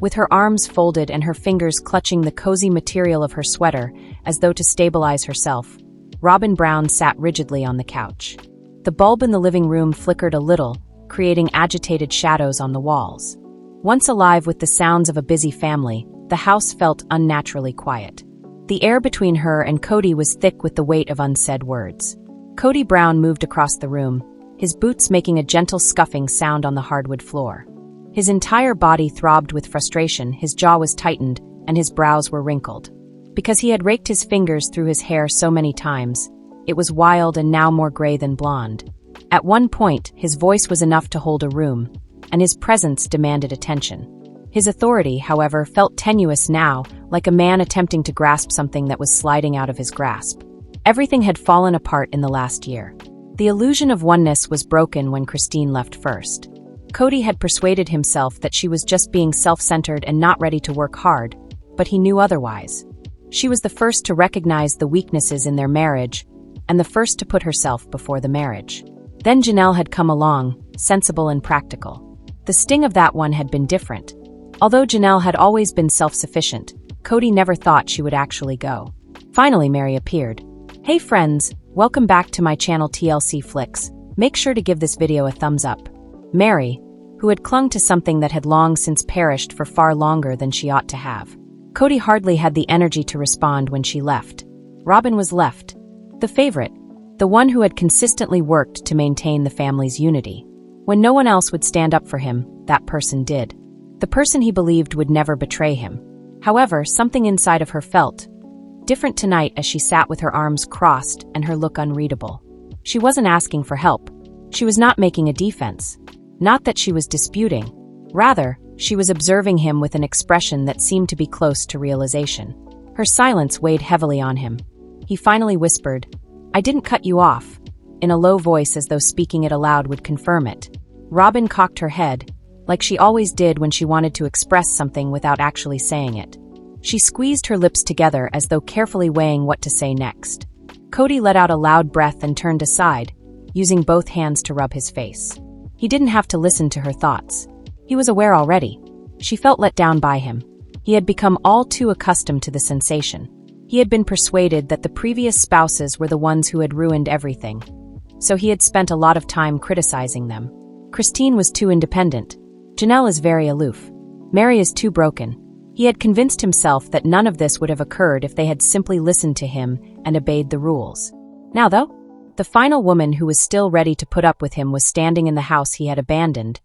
with her arms folded and her fingers clutching the cozy material of her sweater as though to stabilize herself. Robyn Brown sat rigidly on the couch. The bulb in the living room flickered a little, creating agitated shadows on the walls. Once alive with the sounds of a busy family, the house felt unnaturally quiet. The air between her and Cody was thick with the weight of unsaid words. Cody Brown moved across the room, his boots making a gentle scuffing sound on the hardwood floor. His entire body throbbed with frustration, his jaw was tightened, and his brows were wrinkled. Because he had raked his fingers through his hair so many times, it was wild and now more gray than blonde. At one point, his voice was enough to hold a room, and his presence demanded attention. His authority, however, felt tenuous now, like a man attempting to grasp something that was sliding out of his grasp. Everything had fallen apart in the last year. The illusion of oneness was broken when Christine left first. Cody had persuaded himself that she was just being self-centered and not ready to work hard, but he knew otherwise. She was the first to recognize the weaknesses in their marriage, and the first to put herself before the marriage. Then Janelle had come along, sensible and practical. The sting of that one had been different. Although Janelle had always been self-sufficient, Cody never thought she would actually go. Finally, Mary appeared. Hey friends, welcome back to my channel TLC Flicks. Make sure to give this video a thumbs up. Mary, who had clung to something that had long since perished for far longer than she ought to have. Cody hardly had the energy to respond when she left. Robyn was left. The favorite, the one who had consistently worked to maintain the family's unity. When no one else would stand up for him, that person did. The person he believed would never betray him. However, something inside of her felt different tonight as she sat with her arms crossed and her look unreadable. She wasn't asking for help. She was not making a defense. Not that she was disputing. Rather, she was observing him with an expression that seemed to be close to realization. Her silence weighed heavily on him. He finally whispered, "I didn't cut you off," in a low voice as though speaking it aloud would confirm it. Robyn cocked her head, like she always did when she wanted to express something without actually saying it. She squeezed her lips together as though carefully weighing what to say next. Cody let out a loud breath and turned aside, using both hands to rub his face. He didn't have to listen to her thoughts. He was aware already. She felt let down by him. He had become all too accustomed to the sensation. He had been persuaded that the previous spouses were the ones who had ruined everything. So he had spent a lot of time criticizing them. Christine was too independent. Janelle is very aloof. Mary is too broken. He had convinced himself that none of this would have occurred if they had simply listened to him and obeyed the rules. Now though, the final woman who was still ready to put up with him was standing in the house he had abandoned,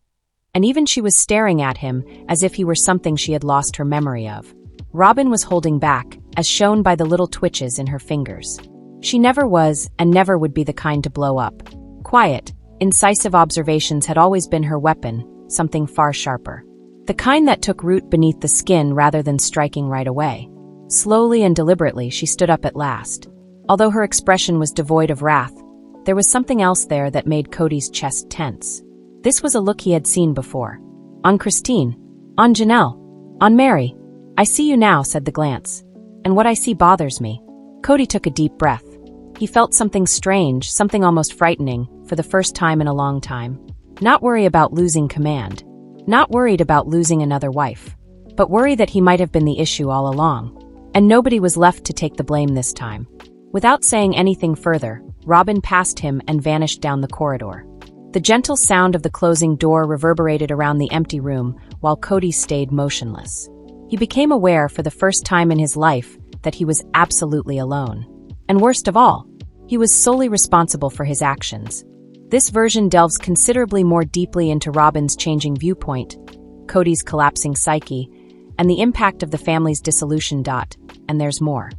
and even she was staring at him as if he were something she had lost her memory of. Robyn was holding back, as shown by the little twitches in her fingers. She never was and never would be the kind to blow up. Quiet, incisive observations had always been her weapon, something far sharper. The kind that took root beneath the skin rather than striking right away. Slowly and deliberately, she stood up at last. Although her expression was devoid of wrath, there was something else there that made Cody's chest tense. This was a look he had seen before. On Christine. On Janelle. On Mary. "I see you now," said the glance. "And what I see bothers me." Cody took a deep breath. He felt something strange, something almost frightening, for the first time in a long time. Not worry about losing command. Not worried about losing another wife. But worry that he might have been the issue all along. And nobody was left to take the blame this time. Without saying anything further, Robyn passed him and vanished down the corridor. The gentle sound of the closing door reverberated around the empty room while Cody stayed motionless. He became aware for the first time in his life that he was absolutely alone. And worst of all, he was solely responsible for his actions. This version delves considerably more deeply into Robyn's changing viewpoint, Cody's collapsing psyche, and the impact of the family's dissolution. And there's more.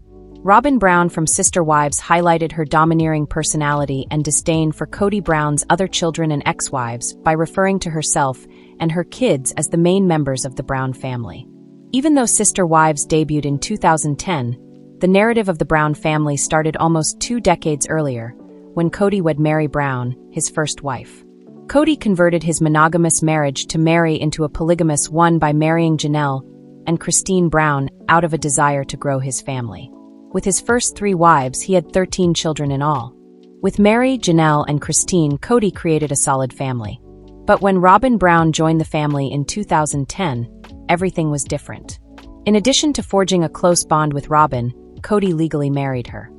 Robyn Brown from Sister Wives highlighted her domineering personality and disdain for Cody Brown's other children and ex-wives by referring to herself and her kids as the main members of the Brown family. Even though Sister Wives debuted in 2010, the narrative of the Brown family started almost 2 decades earlier, when Cody wed Mary Brown, his first wife. Cody converted his monogamous marriage to Mary into a polygamous one by marrying Janelle and Christine Brown out of a desire to grow his family. With his first 3 wives, he had 13 children in all. With Mary, Janelle, and Christine, Cody created a solid family. But when Robyn Brown joined the family in 2010, everything was different. In addition to forging a close bond with Robyn, Cody legally married her.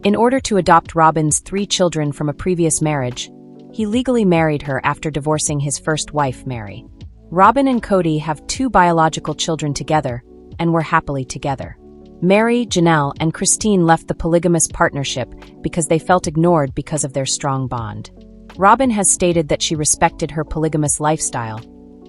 In order to adopt Robyn's 3 children from a previous marriage, he legally married her after divorcing his first wife, Mary. Robyn and Cody have 2 biological children together, and were happily together. Mary, Janelle, and Christine left the polygamous partnership because they felt ignored because of their strong bond. Robyn has stated that she respected her polygamous lifestyle,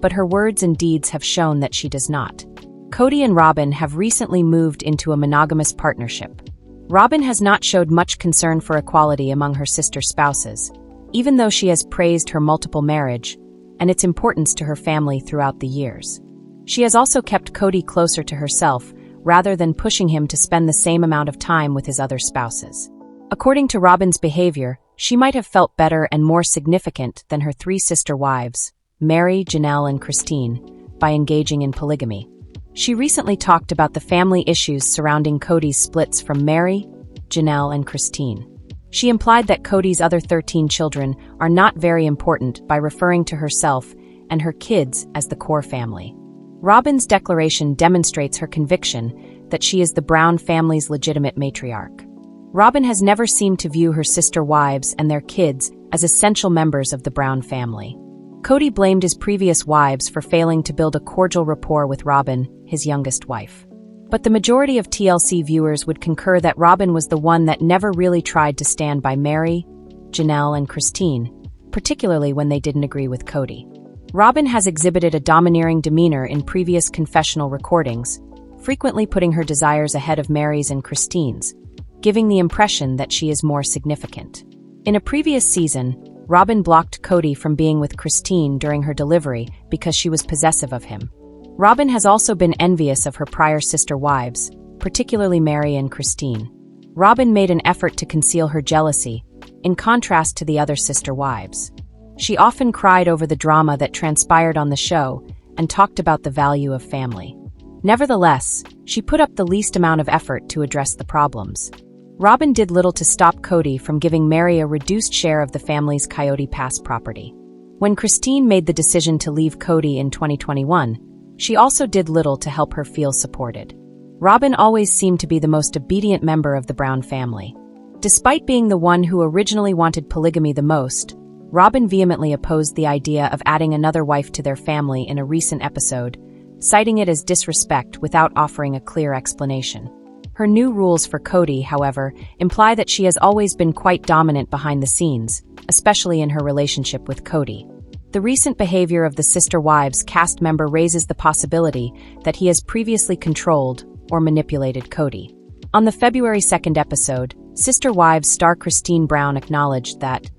but her words and deeds have shown that she does not. Cody and Robyn have recently moved into a monogamous partnership. Robyn has not showed much concern for equality among her sister spouses, even though she has praised her multiple marriage and its importance to her family throughout the years. She has also kept Cody closer to herself, rather than pushing him to spend the same amount of time with his other spouses. According to Robyn's behavior, she might have felt better and more significant than her 3 sister wives, Mary, Janelle, and Christine, by engaging in polygamy. She recently talked about the family issues surrounding Cody's splits from Mary, Janelle, and Christine. She implied that Cody's other 13 children are not very important by referring to herself and her kids as the core family. Robyn's declaration demonstrates her conviction that she is the Brown family's legitimate matriarch. Robyn has never seemed to view her sister wives and their kids as essential members of the Brown family. Cody blamed his previous wives for failing to build a cordial rapport with Robyn, his youngest wife. But the majority of TLC viewers would concur that Robyn was the one that never really tried to stand by Mary, Janelle, and Christine, particularly when they didn't agree with Cody. Robyn has exhibited a domineering demeanor in previous confessional recordings, frequently putting her desires ahead of Mary's and Christine's, giving the impression that she is more significant. In a previous season, Robyn blocked Cody from being with Christine during her delivery because she was possessive of him. Robyn has also been envious of her prior sister wives, particularly Mary and Christine. Robyn made an effort to conceal her jealousy, in contrast to the other sister wives. She often cried over the drama that transpired on the show and talked about the value of family. Nevertheless, she put up the least amount of effort to address the problems. Robyn did little to stop Cody from giving Mary a reduced share of the family's Coyote Pass property. When Christine made the decision to leave Cody in 2021, she also did little to help her feel supported. Robyn always seemed to be the most obedient member of the Brown family. Despite being the one who originally wanted polygamy the most, Robyn vehemently opposed the idea of adding another wife to their family in a recent episode, citing it as disrespect without offering a clear explanation. Her new rules for Cody, however, imply that she has always been quite dominant behind the scenes, especially in her relationship with Cody. The recent behavior of the Sister Wives cast member raises the possibility that he has previously controlled or manipulated Cody. On the February 2nd episode, Sister Wives star Christine Brown acknowledged that,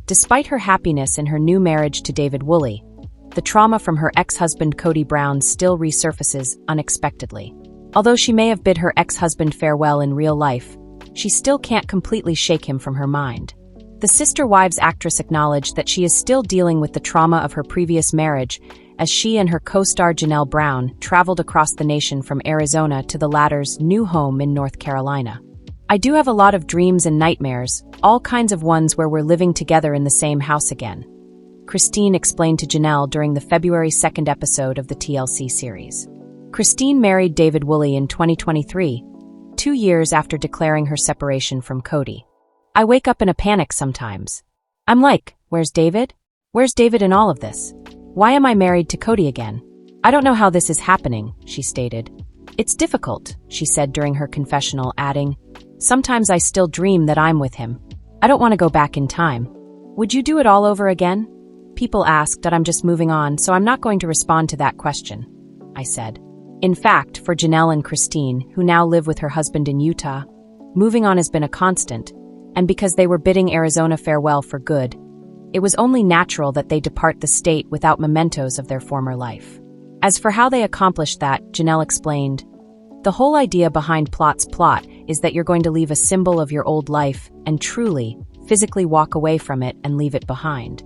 despite her happiness in her new marriage to David Woolley, the trauma from her ex-husband Cody Brown still resurfaces unexpectedly. Although she may have bid her ex-husband farewell in real life, she still can't completely shake him from her mind. The Sister Wives actress acknowledged that she is still dealing with the trauma of her previous marriage as she and her co-star Janelle Brown traveled across the nation from Arizona to the latter's new home in North Carolina. "I do have a lot of dreams and nightmares, all kinds of ones where we're living together in the same house again," Christine explained to Janelle during the February 2nd episode of the TLC series. Christine married David Woolley in 2023, 2 years after declaring her separation from Cody. "I wake up in a panic sometimes. I'm like, where's David? Where's David in all of this? Why am I married to Cody again? I don't know how this is happening," she stated. "It's difficult," she said during her confessional, adding, "Sometimes I still dream that I'm with him. I don't want to go back in time." "Would you do it all over again?" People ask that. I'm just moving on, so I'm not going to respond to that question, I said. In fact, for Janelle and Christine, who now live with her husband in Utah, moving on has been a constant, and because they were bidding Arizona farewell for good, it was only natural that they depart the state without mementos of their former life. As for how they accomplished that, Janelle explained, "The whole idea behind Plot's plot is that you're going to leave a symbol of your old life and truly, physically walk away from it and leave it behind.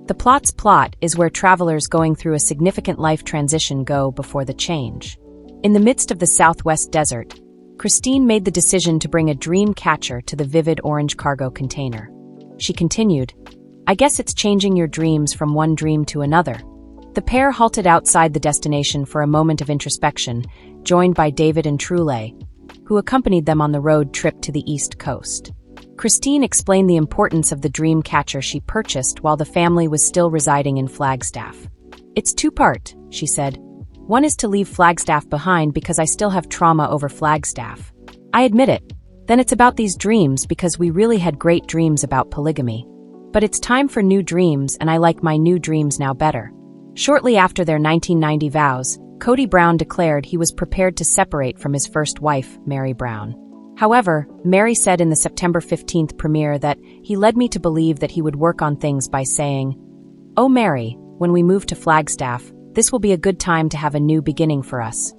The Plot's plot is where travelers going through a significant life transition go before the change." In the midst of the Southwest desert, Christine made the decision to bring a dream catcher to the vivid orange cargo container. She continued, "I guess it's changing your dreams from one dream to another. The pair halted outside the destination for a moment of introspection, joined by David and Trule, who accompanied them on the road trip to the East Coast. Christine explained the importance of the dream catcher she purchased while the family was still residing in Flagstaff. "It's two-part," she said. "One is to leave Flagstaff behind because I still have trauma over Flagstaff. I admit it. Then it's about these dreams because we really had great dreams about polygamy. But it's time for new dreams, and I like my new dreams now better." Shortly after their 1990 vows, Kody Brown declared he was prepared to separate from his first wife, Meri Brown. However, Meri said in the September 15th premiere that he led me to believe that he would work on things by saying, "Oh Meri, when we move to Flagstaff, this will be a good time to have a new beginning for us,"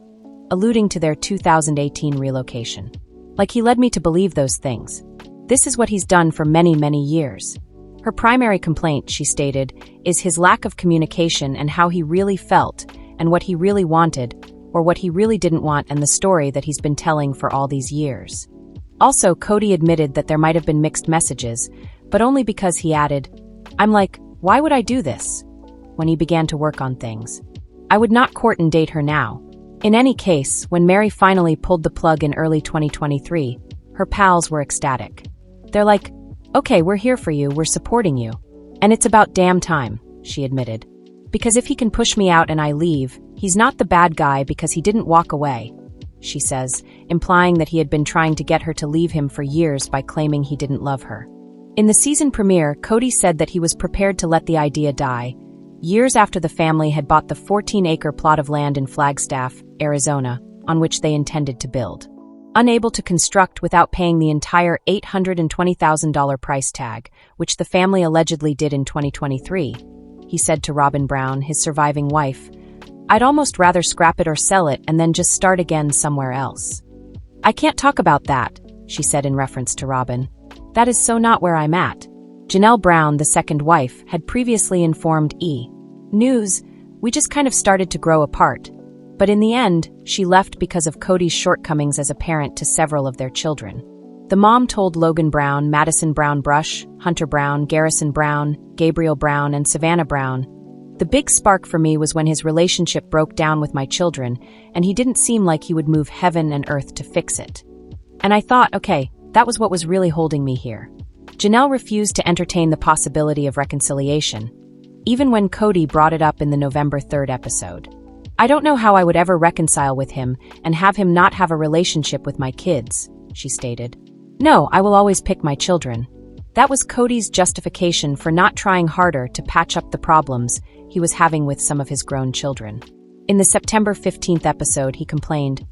alluding to their 2018 relocation. Like he led me to believe those things. This is what he's done for many, many years. Her primary complaint, she stated, is his lack of communication and how he really felt and what he really wanted, or what he really didn't want, and the story that he's been telling for all these years. Also, Kody admitted that there might have been mixed messages, but only because he added, "I'm like, why would I do this?" when he began to work on things. "I would not court and date her now." In any case, when Meri finally pulled the plug in early 2023, her pals were ecstatic. They're like, "Okay, we're here for you, we're supporting you. And it's about damn time," she admitted. "Because if he can push me out and I leave, he's not the bad guy because he didn't walk away," she says, implying that he had been trying to get her to leave him for years by claiming he didn't love her. In the season premiere, Kody said that he was prepared to let the idea die, years after the family had bought the 14-acre plot of land in Flagstaff, Arizona, on which they intended to build. Unable to construct without paying the entire $820,000 price tag, which the family allegedly did in 2023, he said to Robyn Brown, his surviving wife, "I'd almost rather scrap it or sell it and then just start again somewhere else." "I can't talk about that," she said in reference to Robyn. "That is so not where I'm at." Janelle Brown, the second wife, had previously informed E! News, "We just kind of started to grow apart." But in the end, she left because of Kody's shortcomings as a parent to several of their children. The mom told Logan Brown, Madison Brown Brush, Hunter Brown, Garrison Brown, Gabriel Brown, and Savannah Brown, "The big spark for me was when his relationship broke down with my children, and he didn't seem like he would move heaven and earth to fix it. And I thought, okay, that was what was really holding me here." Janelle refused to entertain the possibility of reconciliation, even when Kody brought it up in the November 3rd episode. "I don't know how I would ever reconcile with him and have him not have a relationship with my kids," she stated. "No, I will always pick my children." That was Kody's justification for not trying harder to patch up the problems he was having with some of his grown children. In the September 15th episode, he complained,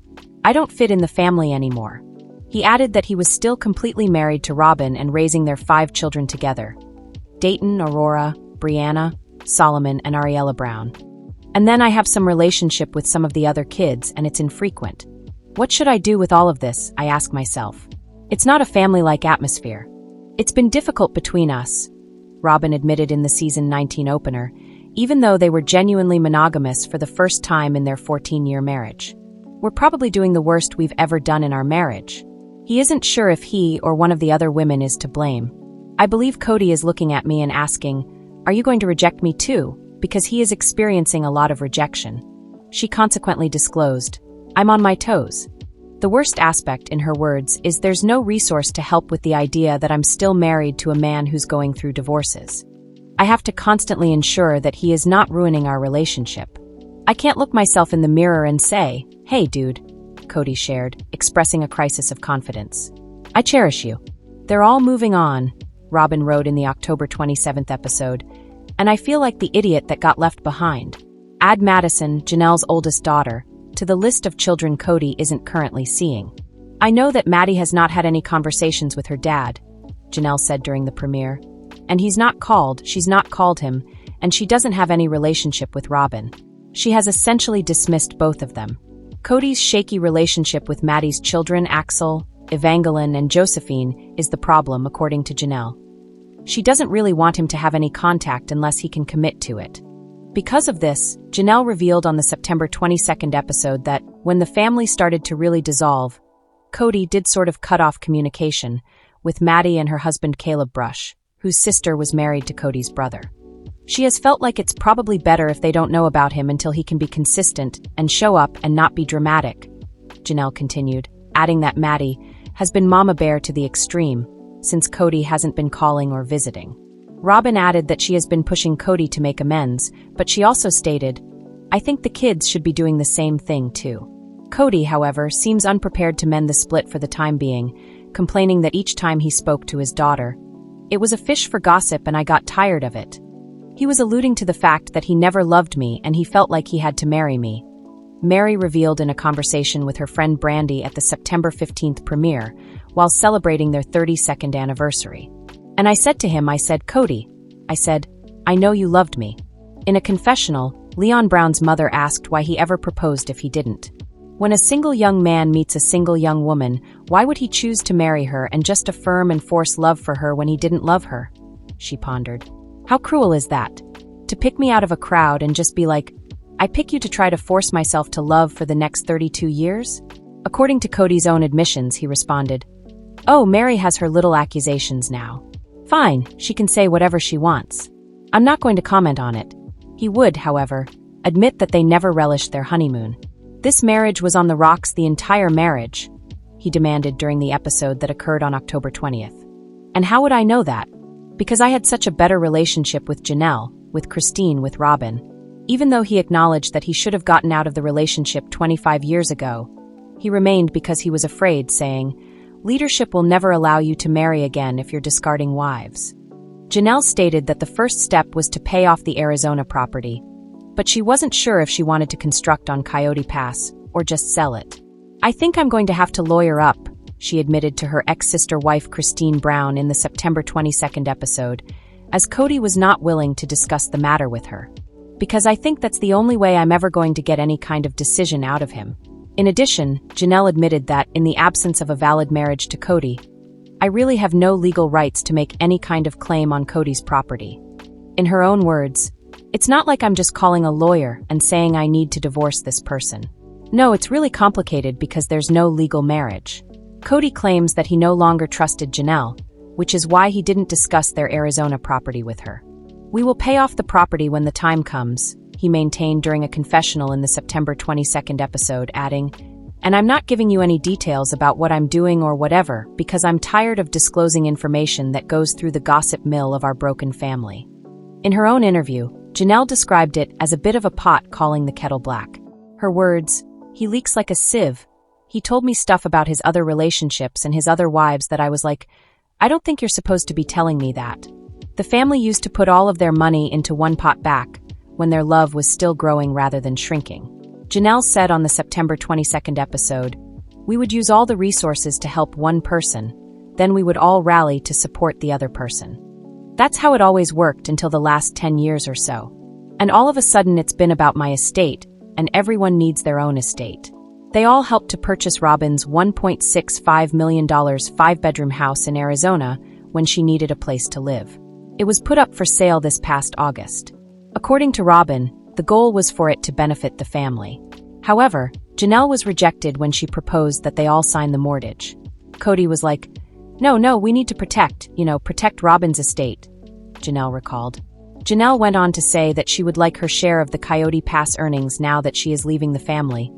"I don't fit in the family anymore." He added that he was still completely married to Robyn and raising their 5 children together: Dayton, Aurora, Brianna, Solomon, and Ariella Brown. "And then I have some relationship with some of the other kids, and it's infrequent. What should I do with all of this, I ask myself. It's not a family-like atmosphere. It's been difficult between us," Robyn admitted in the season 19 opener, even though they were genuinely monogamous for the first time in their 14-year marriage. "We're probably doing the worst we've ever done in our marriage." He isn't sure if he or one of the other women is to blame. "I believe Kody is looking at me and asking, 'Are you going to reject me too?' because he is experiencing a lot of rejection." She consequently disclosed, "I'm on my toes." The worst aspect, in her words, is there's no resource to help with the idea that I'm still married to a man who's going through divorces. I have to constantly ensure that he is not ruining our relationship. I can't look myself in the mirror and say, "Hey, dude," Kody shared, expressing a crisis of confidence. "I cherish you." "They're all moving on," Robyn wrote in the October 27th episode, "and I feel like the idiot that got left behind." Add Madison, Janelle's oldest daughter, to the list of children Kody isn't currently seeing. "I know that Maddie has not had any conversations with her dad," Janelle said during the premiere. "And she's not called him, and she doesn't have any relationship with Robyn. She has essentially dismissed both of them." Kody's shaky relationship with Maddie's children, Axel, Evangeline, and Josephine, is the problem, according to Janelle. She doesn't really want him to have any contact unless he can commit to it. Because of this, Janelle revealed on the September 22nd episode that, when the family started to really dissolve, Kody did sort of cut off communication with Maddie and her husband Caleb Brush, whose sister was married to Kody's brother. She has felt like it's probably better if they don't know about him until he can be consistent and show up and not be dramatic, Janelle continued, adding that Maddie has been mama bear to the extreme since Cody hasn't been calling or visiting. Robyn added that she has been pushing Cody to make amends, but she also stated, "I think the kids should be doing the same thing too." Cody, however, seems unprepared to mend the split for the time being, complaining that each time he spoke to his daughter, "It was a fish for gossip and I got tired of it." He was alluding to the fact that he never loved me and he felt like he had to marry me. Mary revealed in a conversation with her friend Brandy at the September 15th premiere while celebrating their 32nd anniversary. "And I said to him, I said, Cody, I said, I know you loved me." In a confessional, Leon Brown's mother asked why he ever proposed if he didn't. When a single young man meets a single young woman, why would he choose to marry her and just affirm and force love for her when he didn't love her? She pondered. How cruel is that? To pick me out of a crowd and just be like, I pick you to try to force myself to love for the next 32 years? According to Cody's own admissions, he responded, "Oh, Mary has her little accusations now. Fine, she can say whatever she wants. I'm not going to comment on it." He would, however, admit that they never relished their honeymoon. "This marriage was on the rocks the entire marriage," he demanded during the episode that occurred on October 20th. "And how would I know that? Because I had such a better relationship with Janelle, with Christine, with Robyn." Even though he acknowledged that he should have gotten out of the relationship 25 years ago, he remained because he was afraid, saying, "Leadership will never allow you to marry again if you're discarding wives." Janelle stated that the first step was to pay off the Arizona property, but she wasn't sure if she wanted to construct on Coyote Pass or just sell it. "I think I'm going to have to lawyer up," she admitted to her ex-sister wife Christine Brown in the September 22nd episode, as Cody was not willing to discuss the matter with her. "Because I think that's the only way I'm ever going to get any kind of decision out of him." In addition, Janelle admitted that, in the absence of a valid marriage to Cody, "I really have no legal rights to make any kind of claim on Cody's property." In her own words, "It's not like I'm just calling a lawyer and saying I need to divorce this person. No, it's really complicated because there's no legal marriage." Cody claims that he no longer trusted Janelle, which is why he didn't discuss their Arizona property with her. "We will pay off the property when the time comes," he maintained during a confessional in the September 22nd episode, adding, "And I'm not giving you any details about what I'm doing or whatever because I'm tired of disclosing information that goes through the gossip mill of our broken family." In her own interview, Janelle described it as a bit of a pot calling the kettle black. Her words, "He leaks like a sieve. He told me stuff about his other relationships and his other wives that I was like, I don't think you're supposed to be telling me that." The family used to put all of their money into one pot back when their love was still growing rather than shrinking. Janelle said on the September 22nd episode, "We would use all the resources to help one person, then we would all rally to support the other person. That's how it always worked until the last 10 years or so. And all of a sudden it's been about my estate, and everyone needs their own estate." They all helped to purchase Robyn's $1.65 million 5-bedroom house in Arizona when she needed a place to live. It was put up for sale this past August. According to Robyn, the goal was for it to benefit the family. However, Janelle was rejected when she proposed that they all sign the mortgage. Cody was like, No, we need to protect Robyn's estate," Janelle recalled. Janelle went on to say that she would like her share of the Coyote Pass earnings now that she is leaving the family.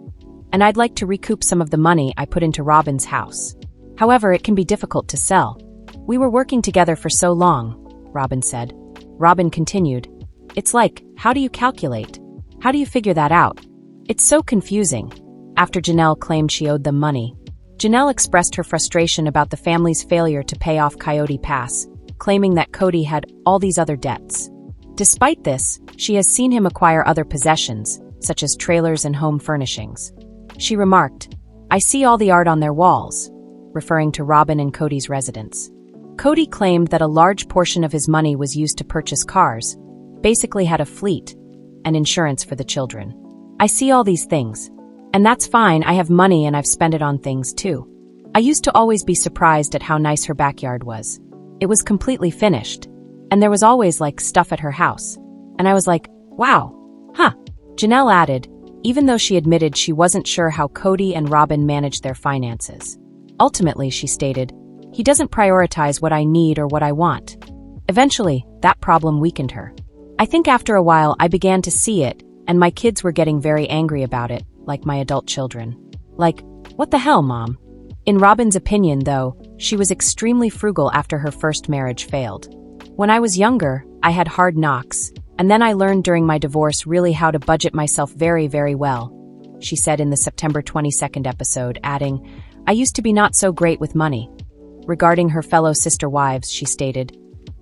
"And I'd like to recoup some of the money I put into Robyn's house. However, it can be difficult to sell. We were working together for so long," Robyn said. Robyn continued, "It's like, how do you calculate? How do you figure that out? It's so confusing." After Janelle claimed she owed them money, Janelle expressed her frustration about the family's failure to pay off Coyote Pass, claiming that Cody had all these other debts. Despite this, she has seen him acquire other possessions, such as trailers and home furnishings. She remarked, "I see all the art on their walls," referring to Robyn and Cody's residence. Cody claimed that a large portion of his money was used to purchase cars, basically had a fleet, and insurance for the children. "I see all these things. And that's fine, I have money and I've spent it on things too. I used to always be surprised at how nice her backyard was. It was completely finished. And there was always stuff at her house. And I was like, wow, huh." Janelle added, even though she admitted she wasn't sure how Cody and Robyn managed their finances. Ultimately, she stated, "He doesn't prioritize what I need or what I want." Eventually, that problem weakened her. I think after a while I began to see it, and my kids were getting very angry about it, like my adult children. Like, what the hell, Mom? In Robyn's opinion, though, she was extremely frugal after her first marriage failed. When I was younger, I had hard knocks, and then I learned during my divorce really how to budget myself very, very well, she said in the September 22nd episode, adding, I used to be not so great with money. Regarding her fellow sister wives, she stated,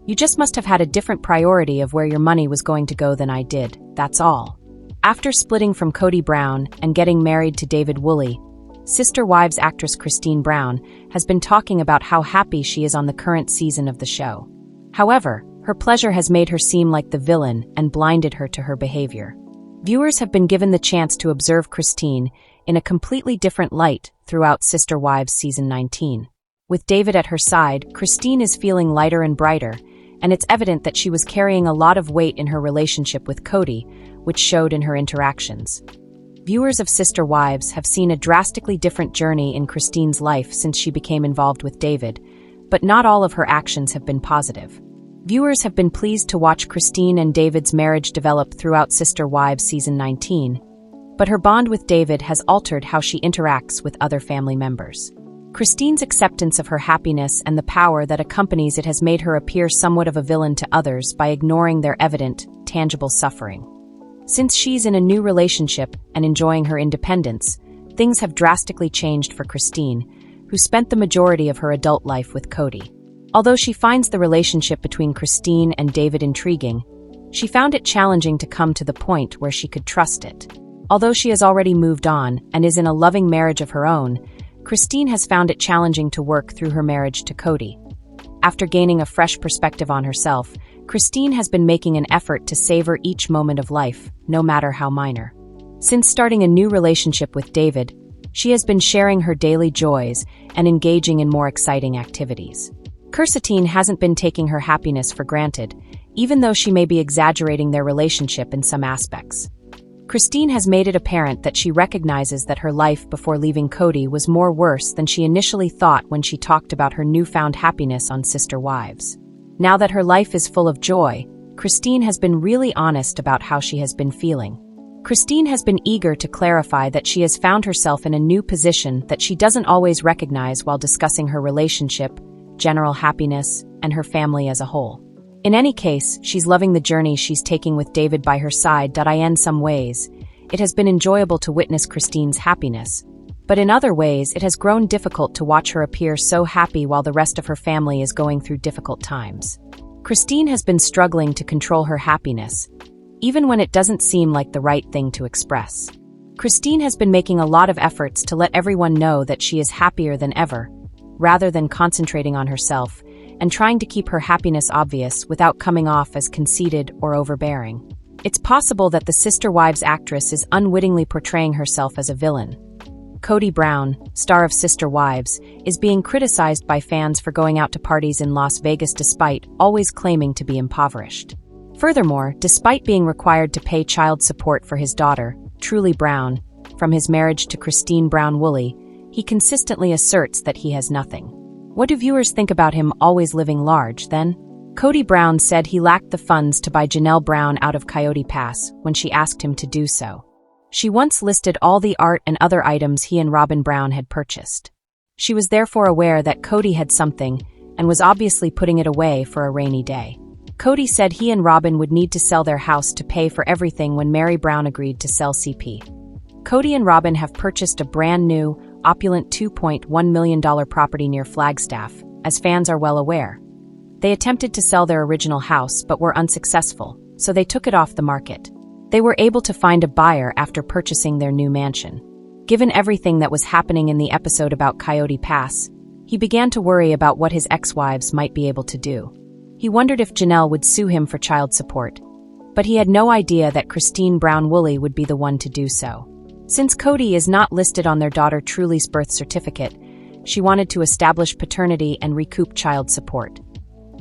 You just must have had a different priority of where your money was going to go than I did, that's all. After splitting from Kody Brown and getting married to David Woolley, Sister Wives actress Christine Brown has been talking about how happy she is on the current season of the show. However, her pleasure has made her seem like the villain and blinded her to her behavior. Viewers have been given the chance to observe Christine in a completely different light throughout Sister Wives Season 19. With David at her side, Christine is feeling lighter and brighter, and it's evident that she was carrying a lot of weight in her relationship with Cody, which showed in her interactions. Viewers of Sister Wives have seen a drastically different journey in Christine's life since she became involved with David, but not all of her actions have been positive. Viewers have been pleased to watch Christine and David's marriage develop throughout Sister Wives Season 19, but her bond with David has altered how she interacts with other family members. Christine's acceptance of her happiness and the power that accompanies it has made her appear somewhat of a villain to others by ignoring their evident, tangible suffering. Since she's in a new relationship and enjoying her independence, things have drastically changed for Christine, who spent the majority of her adult life with Cody. Although she finds the relationship between Christine and David intriguing, she found it challenging to come to the point where she could trust it. Although she has already moved on and is in a loving marriage of her own, Christine has found it challenging to work through her marriage to Cody. After gaining a fresh perspective on herself, Christine has been making an effort to savor each moment of life, no matter how minor. Since starting a new relationship with David, she has been sharing her daily joys and engaging in more exciting activities. Christine hasn't been taking her happiness for granted, even though she may be exaggerating their relationship in some aspects. Christine has made it apparent that she recognizes that her life before leaving Cody was more worse than she initially thought when she talked about her newfound happiness on Sister Wives. Now that her life is full of joy, Christine has been really honest about how she has been feeling. Christine has been eager to clarify that she has found herself in a new position that she doesn't always recognize while discussing her relationship, general happiness, and her family as a whole. In any case, she's loving the journey she's taking with David by her side. In some ways, it has been enjoyable to witness Christine's happiness, but in other ways it has grown difficult to watch her appear so happy while the rest of her family is going through difficult times. Christine has been struggling to control her happiness, even when it doesn't seem like the right thing to express. Christine has been making a lot of efforts to let everyone know that she is happier than ever, rather than concentrating on herself and trying to keep her happiness obvious without coming off as conceited or overbearing. It's possible that the Sister Wives actress is unwittingly portraying herself as a villain. Kody Brown, star of Sister Wives, is being criticized by fans for going out to parties in Las Vegas despite always claiming to be impoverished. Furthermore, despite being required to pay child support for his daughter, Truly Brown, from his marriage to Christine Brown Woolley, he consistently asserts that he has nothing. What do viewers think about him always living large, then? Kody Brown said he lacked the funds to buy Janelle Brown out of Coyote Pass when she asked him to do so. She once listed all the art and other items he and Robyn Brown had purchased. She was therefore aware that Cody had something and was obviously putting it away for a rainy day. Cody said he and Robyn would need to sell their house to pay for everything when Mary Brown agreed to sell CP. Cody and Robyn have purchased a brand new, opulent $2.1 million property near Flagstaff, as fans are well aware. They attempted to sell their original house but were unsuccessful, so they took it off the market. They were able to find a buyer after purchasing their new mansion. Given everything that was happening in the episode about Coyote Pass, he began to worry about what his ex-wives might be able to do. He wondered if Janelle would sue him for child support, but he had no idea that Christine Brown Woolley would be the one to do so. Since Cody is not listed on their daughter Truly's birth certificate, she wanted to establish paternity and recoup child support.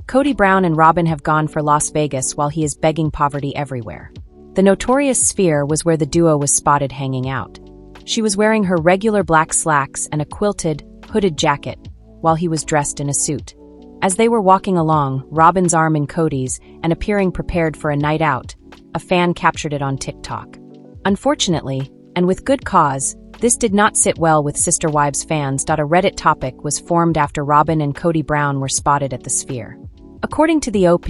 Kody Brown and Robyn have gone for Las Vegas while he is begging poverty everywhere. The notorious Sphere was where the duo was spotted hanging out. She was wearing her regular black slacks and a quilted, hooded jacket, while he was dressed in a suit. As they were walking along, Robyn's arm in Cody's, and appearing prepared for a night out, a fan captured it on TikTok. Unfortunately, and with good cause, this did not sit well with Sister Wives fans. A Reddit topic was formed after Robyn and Kody Brown were spotted at the Sphere. According to the OP,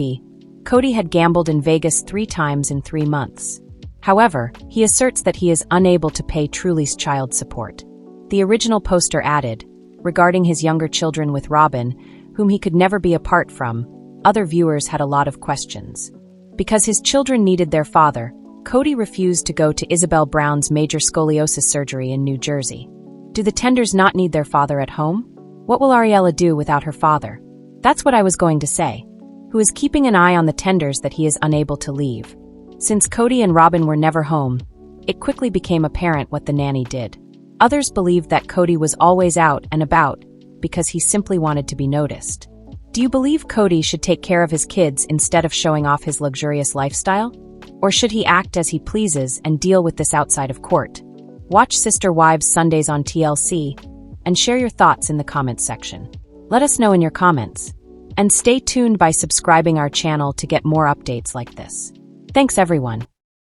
Kody had gambled in Vegas 3 times in 3 months. However, he asserts that he is unable to pay Truly's child support. The original poster added, regarding his younger children with Robyn, whom he could never be apart from, other viewers had a lot of questions. Because his children needed their father, Kody refused to go to Isabel Brown's major scoliosis surgery in New Jersey. Do the Tenders not need their father at home? What will Ariella do without her father? That's what I was going to say. Who is keeping an eye on the Tenders that he is unable to leave? Since Kody and Robyn were never home, it quickly became apparent what the nanny did. Others believed that Kody was always out and about because he simply wanted to be noticed. Do you believe Kody should take care of his kids instead of showing off his luxurious lifestyle? Or should he act as he pleases and deal with this outside of court? Watch Sister Wives Sundays on TLC and share your thoughts in the comments section. Let us know in your comments. And stay tuned by subscribing our channel to get more updates like this. Thanks everyone.